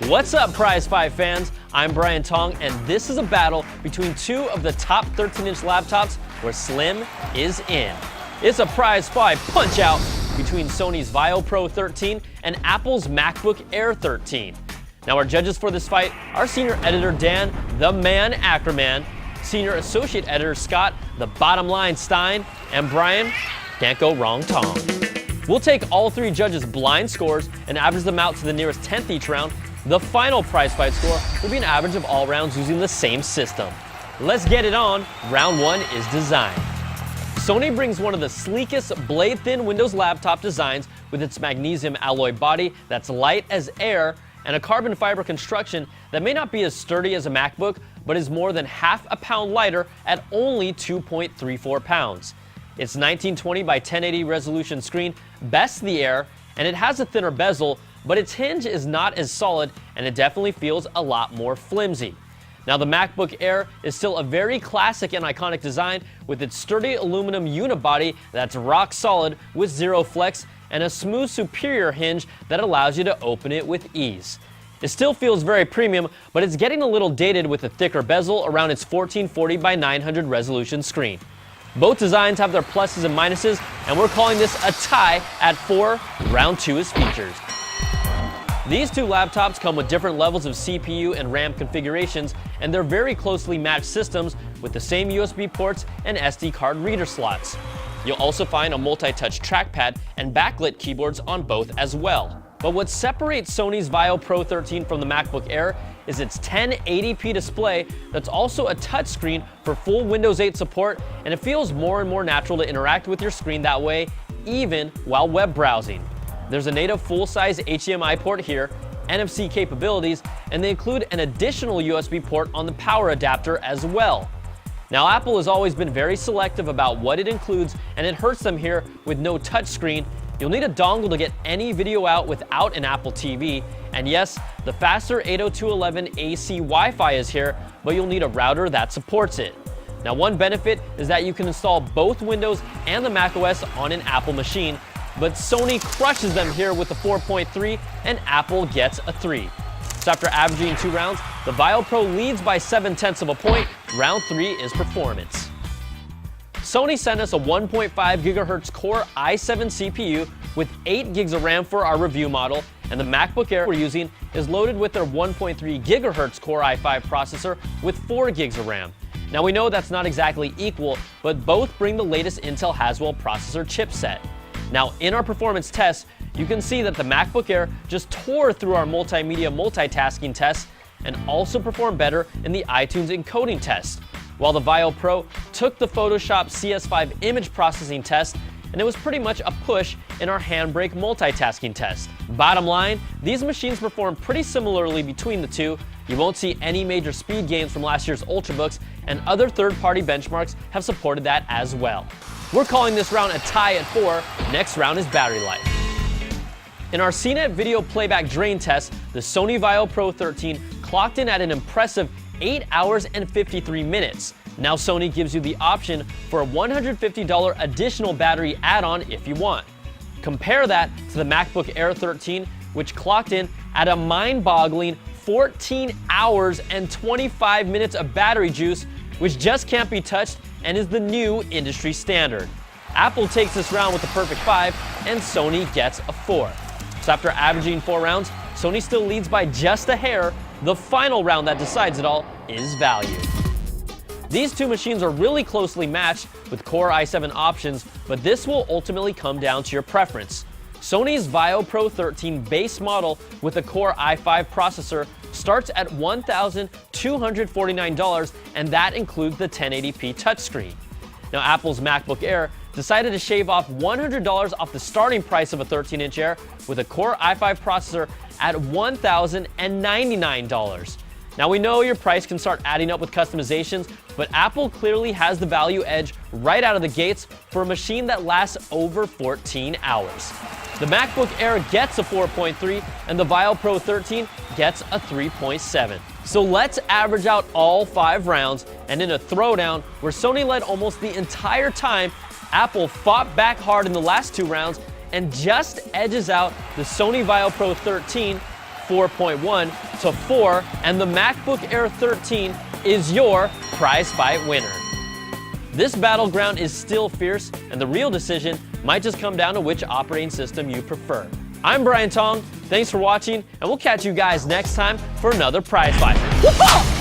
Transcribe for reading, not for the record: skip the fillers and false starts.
What's up, Prizefight fans? I'm Brian Tong, and this is a battle between two of the top 13-inch laptops where Slim is in. It's a Prizefight punch-out between Sony's Vaio Pro 13 and Apple's MacBook Air 13. Now, our judges for this fight are Senior Editor Dan, the man Ackerman, Senior Associate Editor Scott, the bottom line Stein, and Brian, can't go wrong Tong. We'll take all three judges' blind scores and average them out to the nearest 10th each round. The final Prizefight score will be an average of all rounds using the same system. Let's get it on. Round one is design. Sony brings one of the sleekest blade-thin Windows laptop designs with its magnesium alloy body that's light as air and a carbon fiber construction that may not be as sturdy as a MacBook, but is more than half a pound lighter at only 2.34 pounds. Its 1920 by 1080 resolution screen bests the Air, and it has a thinner bezel, but its hinge is not as solid and it definitely feels a lot more flimsy. Now, the MacBook Air is still a very classic and iconic design with its sturdy aluminum unibody that's rock solid with zero flex and a smooth superior hinge that allows you to open it with ease. It still feels very premium, but it's getting a little dated with a thicker bezel around its 1440 by 900 resolution screen. Both designs have their pluses and minuses, and we're calling this a tie at 4. Round 2 is features. These two laptops come with different levels of CPU and RAM configurations, and they're very closely matched systems with the same USB ports and SD card reader slots. You'll also find a multi-touch trackpad and backlit keyboards on both as well. But what separates Sony's Vaio Pro 13 from the MacBook Air is its 1080p display that's also a touchscreen for full Windows 8 support, and it feels more and more natural to interact with your screen that way, even while web browsing. There's a native full-size HDMI port here, NFC capabilities, and they include an additional USB port on the power adapter as well. Now, Apple has always been very selective about what it includes, and it hurts them here with no touchscreen. You'll need a dongle to get any video out without an Apple TV, and yes, the faster 802.11 AC Wi-Fi is here, but you'll need a router that supports it. Now, one benefit is that you can install both Windows and the macOS on an Apple machine, but Sony crushes them here with the 4.3 and Apple gets a 3. So after averaging 2 rounds, the Vaio Pro leads by 0.7 of a point. Round 3 is performance. Sony sent us a 1.5 GHz Core i7 CPU with 8 gigs of RAM for our review model, and the MacBook Air we're using is loaded with their 1.3 GHz Core i5 processor with 4 gigs of RAM. Now, we know that's not exactly equal, but both bring the latest Intel Haswell processor chipset. Now, in our performance test, you can see that the MacBook Air just tore through our multimedia multitasking test and also performed better in the iTunes encoding test, while the Vaio Pro took the Photoshop CS5 image processing test, and it was pretty much a push in our Handbrake multitasking test. Bottom line, these machines perform pretty similarly between the two. You won't see any major speed gains from last year's Ultrabooks, and other third-party benchmarks have supported that as well. We're calling this round a tie at 4. Next round is battery life. In our CNET video playback drain test, the Sony Vaio Pro 13 clocked in at an impressive 8 hours and 53 minutes. Now, Sony gives you the option for a $150 additional battery add-on if you want. Compare that to the MacBook Air 13, which clocked in at a mind-boggling 14 hours and 25 minutes of battery juice, which just can't be touched and is the new industry standard. Apple takes this round with a perfect 5, and Sony gets a 4. So after averaging 4 rounds, Sony still leads by just a hair. The final round that decides it all is value. These two machines are really closely matched with Core i7 options, but this will ultimately come down to your preference. Sony's Vaio Pro 13 base model with a Core i5 processor starts at $1,249, and that includes the 1080p touchscreen. Now, Apple's MacBook Air decided to shave off $100 off the starting price of a 13-inch Air with a Core i5 processor at $1,099. Now, we know your price can start adding up with customizations, but Apple clearly has the value edge right out of the gates for a machine that lasts over 14 hours. The MacBook Air gets a 4.3, and the Vaio Pro 13 gets a 3.7. So let's average out all 5 rounds, and in a throwdown where Sony led almost the entire time, Apple fought back hard in the last 2 rounds and just edges out the Sony Vaio Pro 13 4.1 to 4, and the MacBook Air 13 is your prize fight winner. This battleground is still fierce, and the real decision might just come down to which operating system you prefer. I'm Brian Tong, thanks for watching, and we'll catch you guys next time for another prize fight.